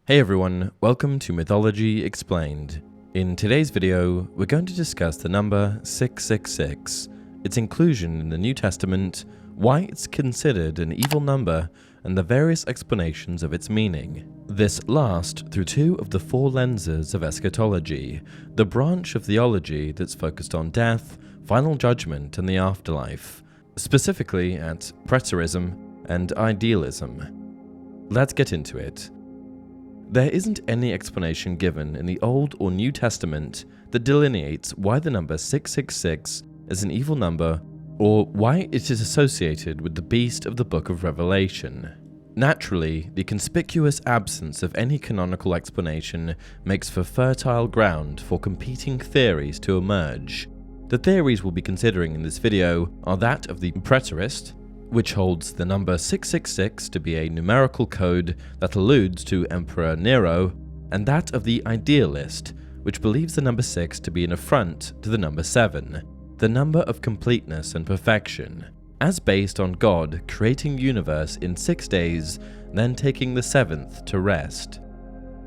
Hey everyone, welcome to Mythology Explained. In today's video, we're going to discuss the number 666, its inclusion in the New Testament, why it's considered an evil number, and the various explanations of its meaning. This last through two of the four lenses of eschatology, the branch of theology that's focused on death, final judgment, and the afterlife, specifically at Preterism and Idealism. Let's get into it. There isn't any explanation given in the Old or New Testament that delineates why the number 666 is an evil number or why it is associated with the beast of the Book of Revelation. Naturally, the conspicuous absence of any canonical explanation makes for fertile ground for competing theories to emerge. The theories we'll be considering in this video are that of the Preterist, which holds the number 666 to be a numerical code that alludes to Emperor Nero, and that of the Idealist, which believes the number 6 to be an affront to the number 7, the number of completeness and perfection, as based on God creating the universe in 6 days, then taking the 7th to rest.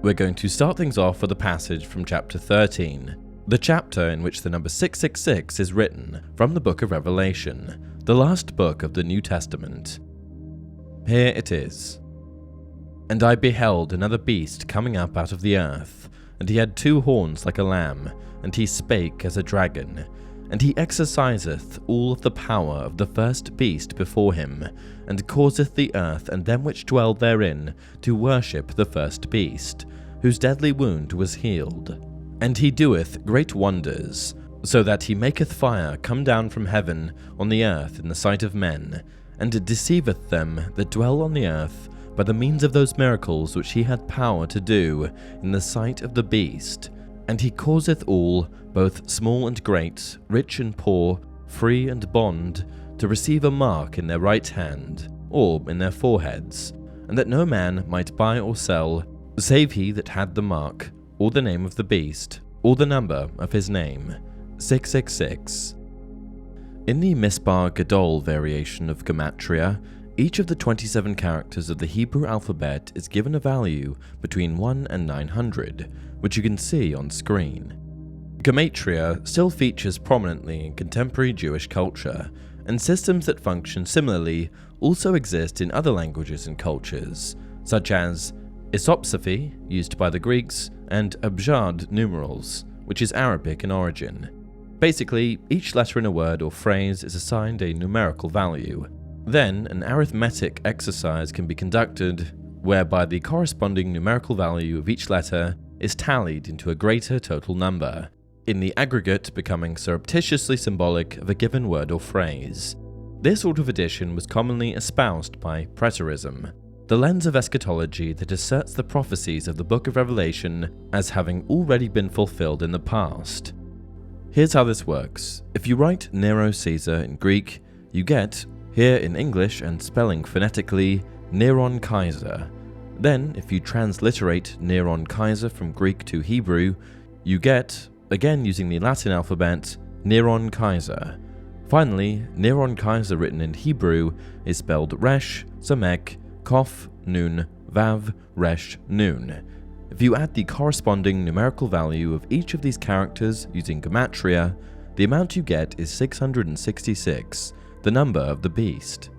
We're going to start things off with a passage from chapter 13, the chapter in which the number 666 is written from the Book of Revelation, the last book of the New Testament. Here it is. And I beheld another beast coming up out of the earth, and he had 2 horns like a lamb, and he spake as a dragon, and he exerciseth all of the power of the first beast before him, and causeth the earth and them which dwell therein to worship the first beast, whose deadly wound was healed. And he doeth great wonders, so that he maketh fire come down from heaven on the earth in the sight of men, and deceiveth them that dwell on the earth by the means of those miracles which he had power to do in the sight of the beast. And he causeth all, both small and great, rich and poor, free and bond, to receive a mark in their right hand, or in their foreheads, and that no man might buy or sell, save he that had the mark, or the name of the beast, or the number of his name. 666. In the Misbar Gadol variation of Gematria, each of the 27 characters of the Hebrew alphabet is given a value between 1 and 900, which you can see on screen. Gematria still features prominently in contemporary Jewish culture, and systems that function similarly also exist in other languages and cultures, such as isopsephy, used by the Greeks, and abjad numerals, which is Arabic in origin. Basically, each letter in a word or phrase is assigned a numerical value. Then, an arithmetic exercise can be conducted, whereby the corresponding numerical value of each letter is tallied into a greater total number, in the aggregate becoming surreptitiously symbolic of a given word or phrase. This sort of addition was commonly espoused by Preterism, the lens of eschatology that asserts the prophecies of the Book of Revelation as having already been fulfilled in the past. Here's how this works. If you write Nero Caesar in Greek, you get, here in English and spelling phonetically, Neron Kaiser. Then, if you transliterate Neron Kaiser from Greek to Hebrew, you get, again using the Latin alphabet, Neron Kaiser. Finally, Neron Kaiser written in Hebrew is spelled Resh, Samek, Kof, Nun, Vav, Resh, Nun. If you add the corresponding numerical value of each of these characters using Gematria, the amount you get is 666, the number of the beast.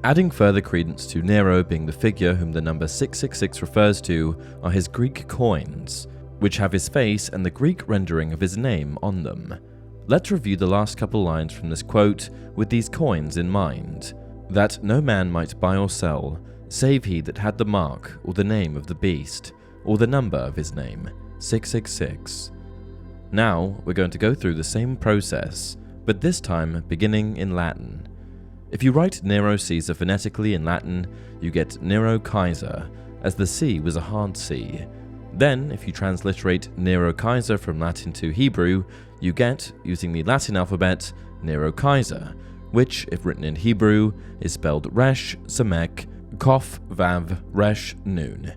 Adding further credence to Nero being the figure whom the number 666 refers to are his Greek coins, which have his face and the Greek rendering of his name on them. Let's review the last couple lines from this quote with these coins in mind. That no man might buy or sell, save he that had the mark or the name of the beast, or the number of his name, 666. Now, we're going to go through the same process, but this time beginning in Latin. If you write Nero Caesar phonetically in Latin, you get Nero Kaiser, as the C was a hard C. Then, if you transliterate Nero Kaiser from Latin to Hebrew, you get, using the Latin alphabet, Nero Kaiser, which, if written in Hebrew, is spelled Resh, Samek, Kof, Vav, Resh, Nun.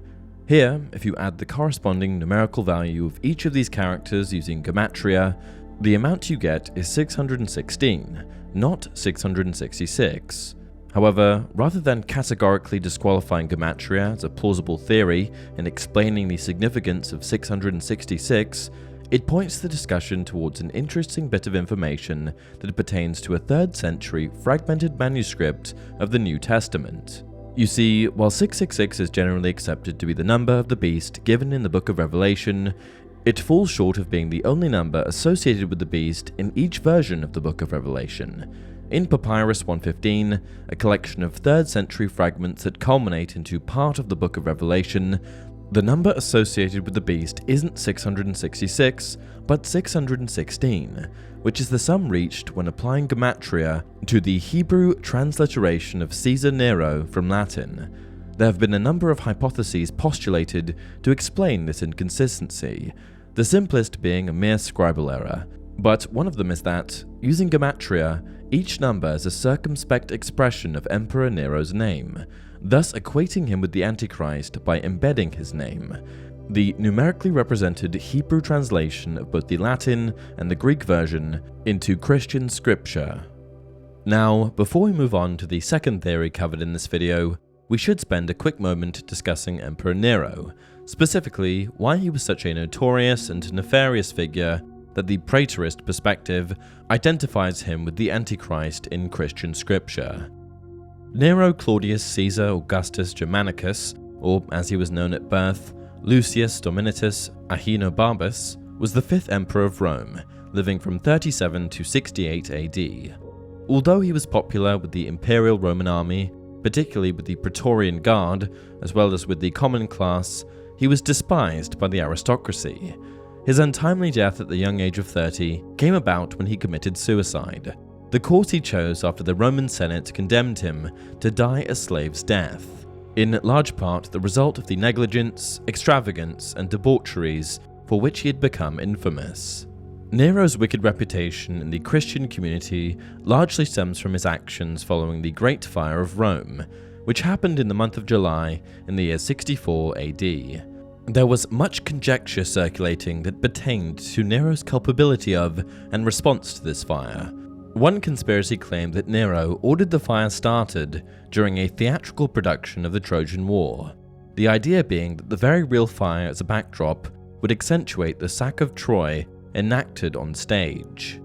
Here, if you add the corresponding numerical value of each of these characters using Gematria, the amount you get is 616, not 666. However, rather than categorically disqualifying gematria as a plausible theory and explaining the significance of 666, it points the discussion towards an interesting bit of information that pertains to a 3rd century fragmented manuscript of the New Testament. You see, while 666 is generally accepted to be the number of the beast given in the Book of Revelation, it falls short of being the only number associated with the beast in each version of the Book of Revelation. In Papyrus 115, a collection of 3rd century fragments that culminate into part of the Book of Revelation, the number associated with the beast isn't 666, but 616, which is the sum reached when applying gematria to the Hebrew transliteration of Caesar Nero from Latin. There have been a number of hypotheses postulated to explain this inconsistency, the simplest being a mere scribal error. But one of them is that, using gematria, each number is a circumspect expression of Emperor Nero's name, thus equating him with the Antichrist by embedding his name. The numerically represented Hebrew translation of both the Latin and the Greek version into Christian scripture. Now, before we move on to the second theory covered in this video, we should spend a quick moment discussing Emperor Nero, specifically why he was such a notorious and nefarious figure that the preterist perspective identifies him with the Antichrist in Christian scripture. Nero Claudius Caesar Augustus Germanicus, or as he was known at birth, Lucius Dominatus Ahenobarbus, was the 5th emperor of Rome, living from 37 to 68 AD. Although he was popular with the Imperial Roman army, particularly with the Praetorian Guard, as well as with the common class, he was despised by the aristocracy. His untimely death at the young age of 30 came about when he committed suicide. The course he chose after the Roman Senate condemned him to die a slave's death, in large part the result of the negligence, extravagance, and debaucheries for which he had become infamous. Nero's wicked reputation in the Christian community largely stems from his actions following the Great Fire of Rome, which happened in the month of July in the year 64 AD. There was much conjecture circulating that pertained to Nero's culpability of and response to this fire. One conspiracy claimed that Nero ordered the fire started during a theatrical production of the Trojan War, the idea being that the very real fire as a backdrop would accentuate the sack of Troy enacted on stage.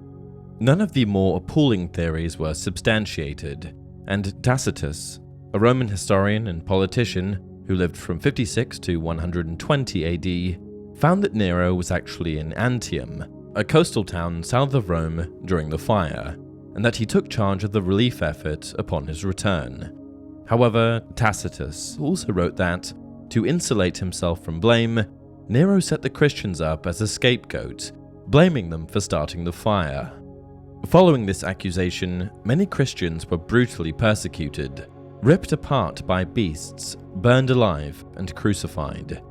None of the more appalling theories were substantiated, and Tacitus, a Roman historian and politician who lived from 56 to 120 AD, found that Nero was actually in Antium, a coastal town south of Rome, during the fire, and that he took charge of the relief effort upon his return. However, Tacitus also wrote that, to insulate himself from blame, Nero set the Christians up as a scapegoat, blaming them for starting the fire. Following this accusation, many Christians were brutally persecuted, ripped apart by beasts, burned alive, and crucified.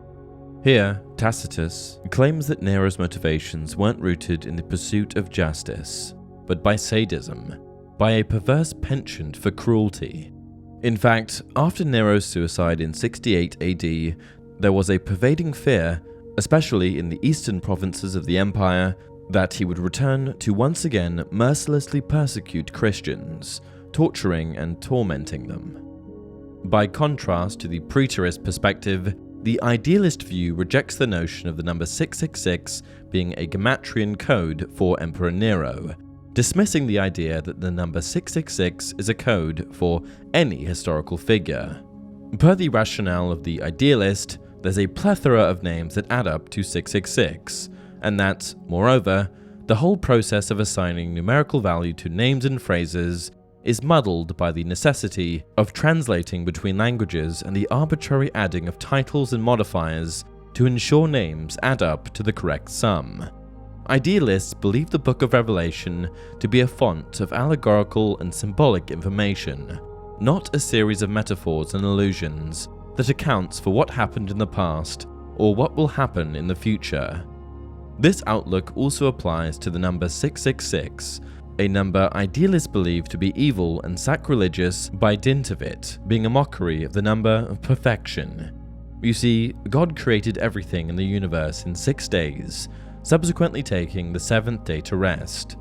Here, Tacitus claims that Nero's motivations weren't rooted in the pursuit of justice, but by sadism, by a perverse penchant for cruelty. In fact, after Nero's suicide in 68 AD, there was a pervading fear, especially in the eastern provinces of the empire, that he would return to once again mercilessly persecute Christians, torturing and tormenting them. By contrast to the preterist perspective, the idealist view rejects the notion of the number 666 being a gematrian code for Emperor Nero, dismissing the idea that the number 666 is a code for any historical figure. Per the rationale of the idealist, there's a plethora of names that add up to 666, and that, moreover, the whole process of assigning numerical value to names and phrases is muddled by the necessity of translating between languages and the arbitrary adding of titles and modifiers to ensure names add up to the correct sum. Idealists believe the Book of Revelation to be a font of allegorical and symbolic information, not a series of metaphors and allusions that accounts for what happened in the past or what will happen in the future. This outlook also applies to the number 666, a number idealists believe to be evil and sacrilegious by dint of it being a mockery of the number of perfection. You see, God created everything in the universe in 6 days, subsequently taking the 7th day to rest.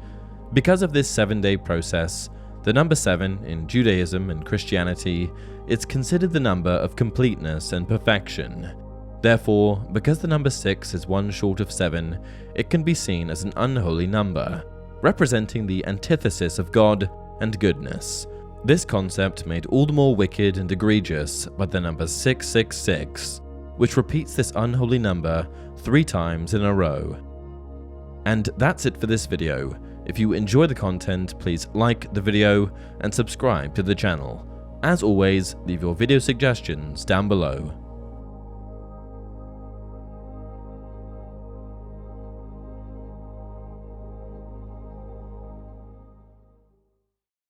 Because of this 7-day process, The number 7 in Judaism and Christianity is considered the number of completeness and perfection. Therefore, because the number 6 is one short of 7, it can be seen as an unholy number, representing the antithesis of God and goodness. This concept made all the more wicked and egregious by the number 666, which repeats this unholy number 3 times in a row. And that's it for this video. If you enjoy the content, please like the video and subscribe to the channel. As always, leave your video suggestions down below.